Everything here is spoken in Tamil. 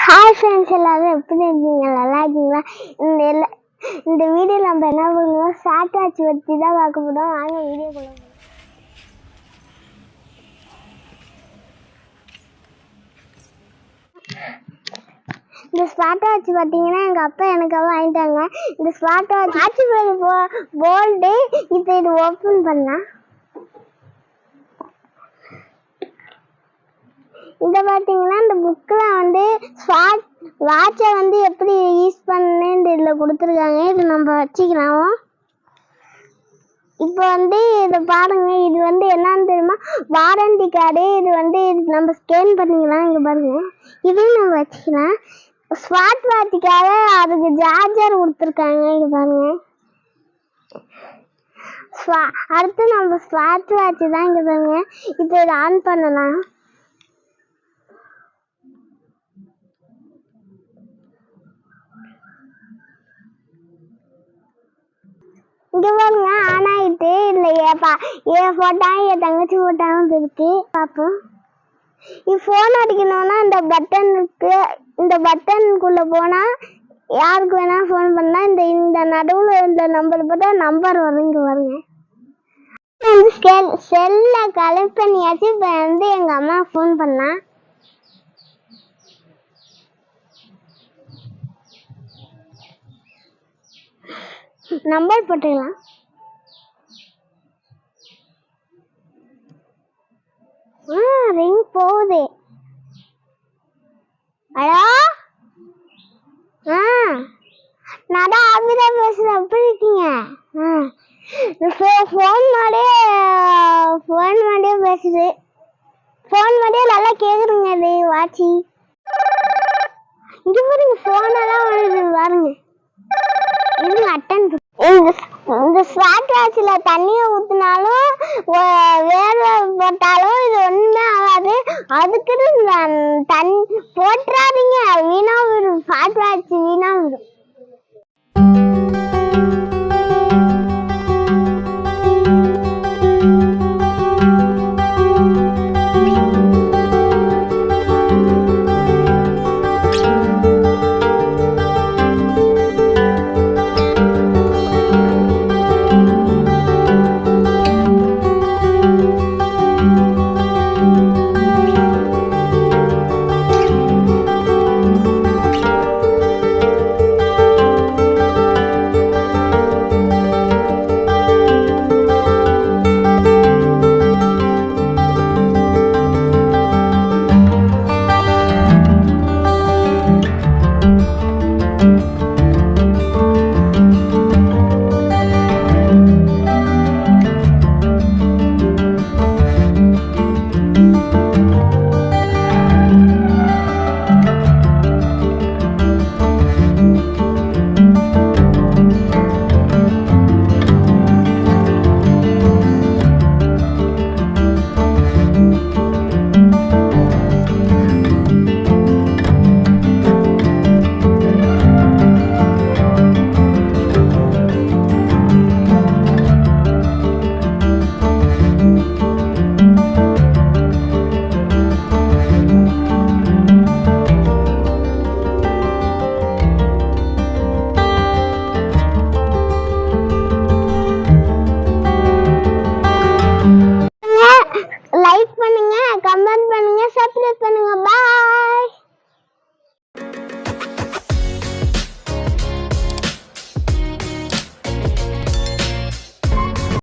ஹாய் ஃப்ரெண்ட்ஸ், எல்லாரும் எப்படி இருக்கீங்க? நல்லா இருக்கீங்களா? இந்த வீடியோ நம்ம என்ன பண்ணுவோம், ஸ்மார்ட் வாட்ச் பற்றி தான் பார்க்க போகிறோம். வாங்க வீடியோ போகலாம். இந்த ஸ்மார்ட் வாட்ச் பார்த்தீங்கன்னா எங்கள் அப்பா எனக்காக வாங்கிட்டாங்க. இந்த ஸ்மார்ட் வாட்ச் போல்டு. இப்போ இது ஓப்பன் பண்ணலாம். இதை பார்த்தீங்கன்னா இந்த புக்கில் வந்து ஸ்மார்ட் வாட்சை வந்து எப்படி யூஸ் பண்ணுன்னு இதில் கொடுத்துருக்காங்க. இது நம்ம வச்சுக்கலாம். இப்போ வந்து இதை பாருங்க, இது வந்து என்னன்னு தெரியுமா, வாரண்டி கார்டு. இது வந்து நம்ம ஸ்கேன் பண்ணிக்கலாம். இங்கே பாருங்க, இதையும் நம்ம வச்சுக்கலாம். ஸ்மார்ட் வாட்சுக்காக அதுக்கு சார்ஜர் கொடுத்துருக்காங்க. இங்கே பாருங்க. அடுத்து நம்ம ஸ்மார்ட் வாட்ச் தான். இங்கே பாருங்க, இப்போ இதை ஆன் பண்ணலாம். இங்க பாருங்க, ஆன் ஆயிட்டு. இல்லையா, என் போட்டாங்க என் தங்கச்சி போட்டாலும் இருக்கு. பார்ப்போம். இது ஃபோன் அடிக்கணும்னா இந்த பட்டன் இருக்கு. இந்த பட்டனுக்குள்ள போனா யாருக்கு வேணா ஃபோன் பண்ணா இந்த நடுவில் இந்த நம்பர் போட்டா நம்பர் வரும். இங்க பாருங்க, செல்ல கலெக்ட் பண்ணியாச்சு. இப்போ வந்து எங்க அம்மா ஃபோன் பண்ணா நம்பர் போட்டுக்கலாம். ரிங் போகுது. ஹலோ, நான் தான் அபிதா பேசுறேன். எப்படி இருக்கீங்க? ஃபோன் மாதிரியே பேசுது. ஃபோன் மாதிரியே நல்லா கேக்குதுங்க. இது வாட்சி இங்க பாருங்க, ஃபோனெல்லாம் வருது பாருங்க. இது அட்டன். இந்த ஸ்மார்ட் வாட்ச்ல தண்ணியை ஊத்தினாலும் வேலை போட்டாலும் இது ஒண்ணுமே ஆகாது. அதுக்குன்னு தண்ணி போட்டுறாதீங்க, வீணா விடும். ஸ்மார்ட் வாட்ச் வீணா விடும்.